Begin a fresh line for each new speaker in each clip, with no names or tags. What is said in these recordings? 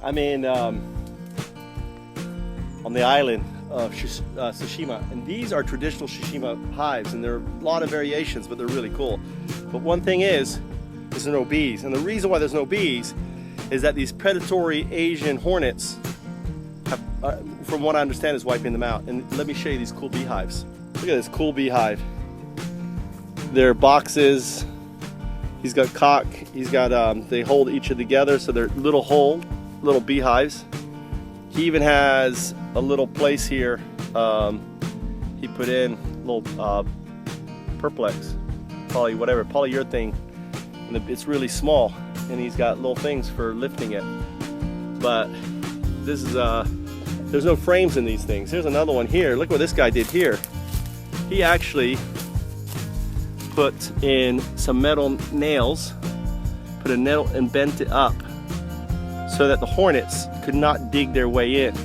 I'm in on the island of Tsushima, and these are traditional Tsushima hives, and there are a lot of variations, but they're really cool. But one thing is, there's no bees, and the reason why there's no bees is that these predatory Asian hornets have, from what I understand, is wiping them out. And let me show you these cool beehives. Look at this cool beehive. They're boxes. He's got cock. He's got they hold each of together, so they're little beehives. He even has a little place here. He put in little perplex, polyurethane, and it's really small. And he's got little things for lifting it. But this is there's no frames in these things. Here's another one here. Look what this guy did here. He actually put in some metal nails, put a nail and bent it up so that the hornets could not dig their way in.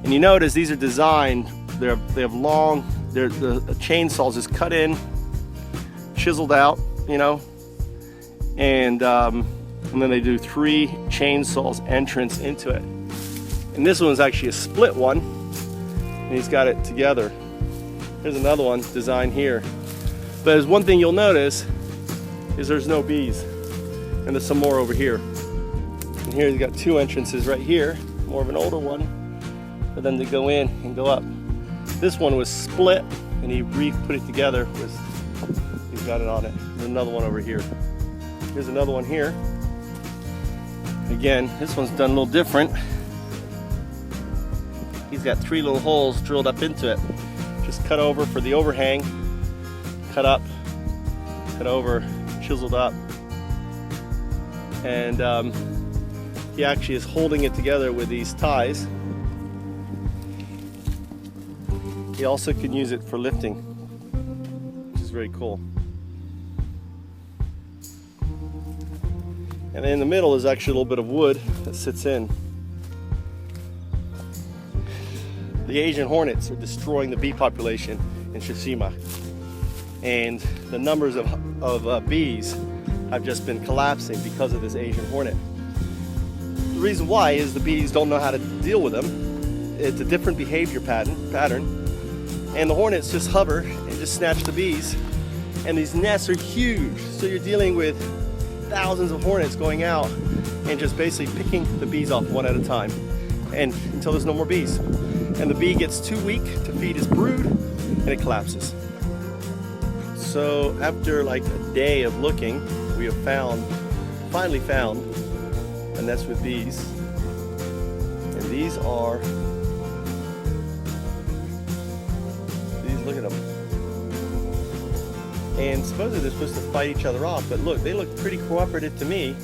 And you notice these are designed, they have long, the chainsaws is cut in, chiseled out, you know, and then they do 3 chainsaws entrance into it. And this one's actually a split one, and he's got it together. Here's another one designed here. But there's one thing you'll notice is there's no bees, and there's some more over here. And here he's got 2 entrances right here, more of an older one, for them to go in and go up. This one was split, and he put it together. He's got it on it. There's another one over here. Here's another one here. Again, this one's done a little different. He's got 3 little holes drilled up into it. Just cut over for the overhang, cut up, cut over, chiseled up. And he actually is holding it together with these ties. He also can use it for lifting, which is very cool. And in the middle is actually a little bit of wood that sits in. The Asian hornets are destroying the bee population in Tsushima, and the numbers of bees have just been collapsing because of this Asian hornet. The reason why is the bees don't know how to deal with them. It's a different behavior pattern, and the hornets just hover and just snatch the bees, and these nests are huge, so you're dealing with thousands of hornets going out and just basically picking the bees off one at a time, and until there's no more bees. And the bee gets too weak to feed its brood, and it collapses. So after like a day of looking, we have finally found a nest with bees. And these, look at them. And supposedly they're supposed to fight each other off, but look, they look pretty cooperative to me.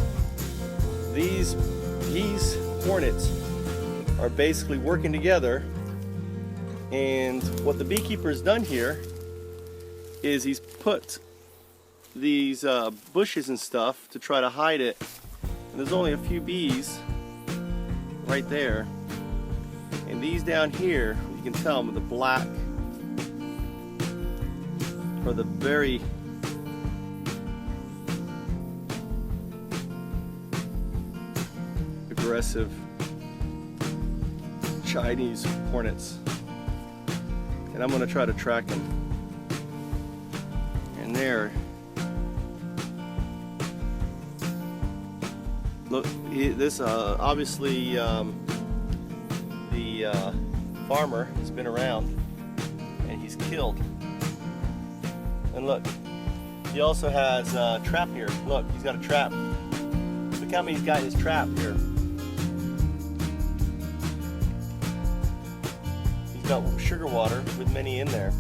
These hornets are basically working together, and what the beekeeper's done here is he's put these bushes and stuff to try to hide it, and there's only a few bees right there, and these down here, you can tell them with the black are the very aggressive Chinese hornets, and I'm going to try to track them. And there, look, this obviously the farmer has been around and he's killed. And look, he also has a trap here. Look, he's got a trap. Look how many he's got in his trap here. He's got sugar water with many in there.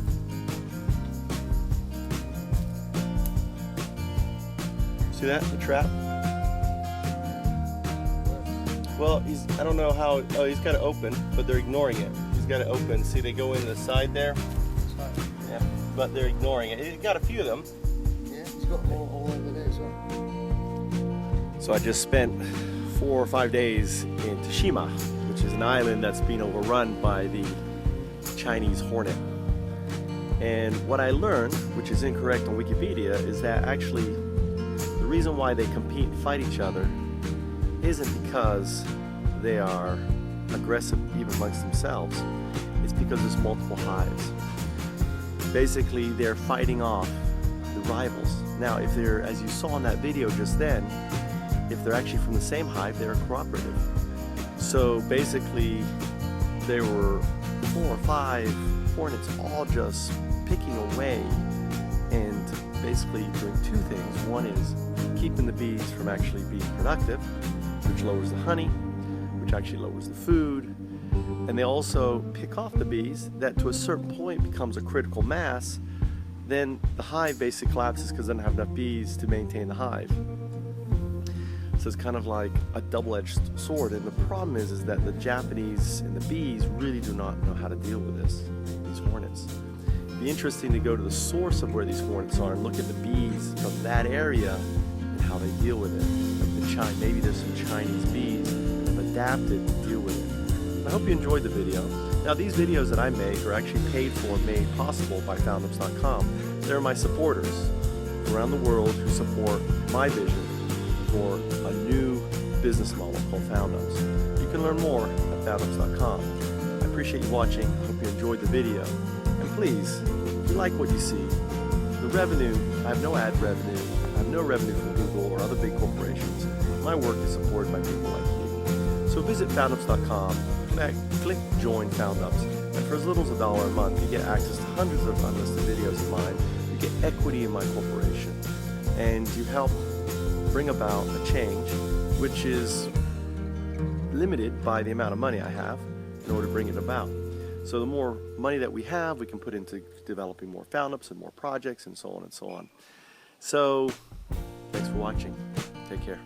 See that, the trap? Well, I don't know how, oh, he's got it open, but they're ignoring it. He's got it open. See, they go into the side there? Yeah, but they're ignoring it. He's got a few of them.
Yeah, he's got more all over there as well.
So I just spent 4 or 5 days in Tsushima, which is an island that's being overrun by the Chinese hornet. And what I learned, which is incorrect on Wikipedia, is that actually the reason why they compete and fight each other isn't because they are aggressive even amongst themselves, it's because there's multiple hives. Basically, they're fighting off the rivals. Now, if they're, as you saw in that video just then, if they're actually from the same hive, they're cooperative. So basically, there were 4 or 5 hornets all just picking away and basically doing 2 things. One is keeping the bees from actually being productive, which lowers the honey, which actually lowers the food. And they also pick off the bees that to a certain point becomes a critical mass. Then the hive basically collapses because it doesn't have enough bees to maintain the hive. So it's kind of like a double-edged sword. And the problem is that the Japanese and the bees really do not know how to deal with this, these hornets. It'd be interesting to go to the source of where these hornets are and look at the bees from that area and how they deal with it. Like maybe there's some Chinese bees that have adapted to deal with it. I hope you enjoyed the video. Now, these videos that I make are actually paid for and made possible by foundups.com. They're my supporters around the world who support my vision for a new business model called Foundups. You can learn more at foundups.com. I appreciate you watching. I hope you enjoyed the video. And please, if you like what you see, the revenue, I have no ad revenue, I have no revenue from Google or other big corporations. My work is supported by people like you. So visit foundups.com, click Join Foundups, and for as little as $1 a month, you get access to hundreds of unlisted videos of mine. You get equity in my corporation, and you help bring about a change which is limited by the amount of money I have in order to bring it about. So the more money that we have, we can put into developing more Foundups and more projects and so on and so on. So thanks for watching. Take care.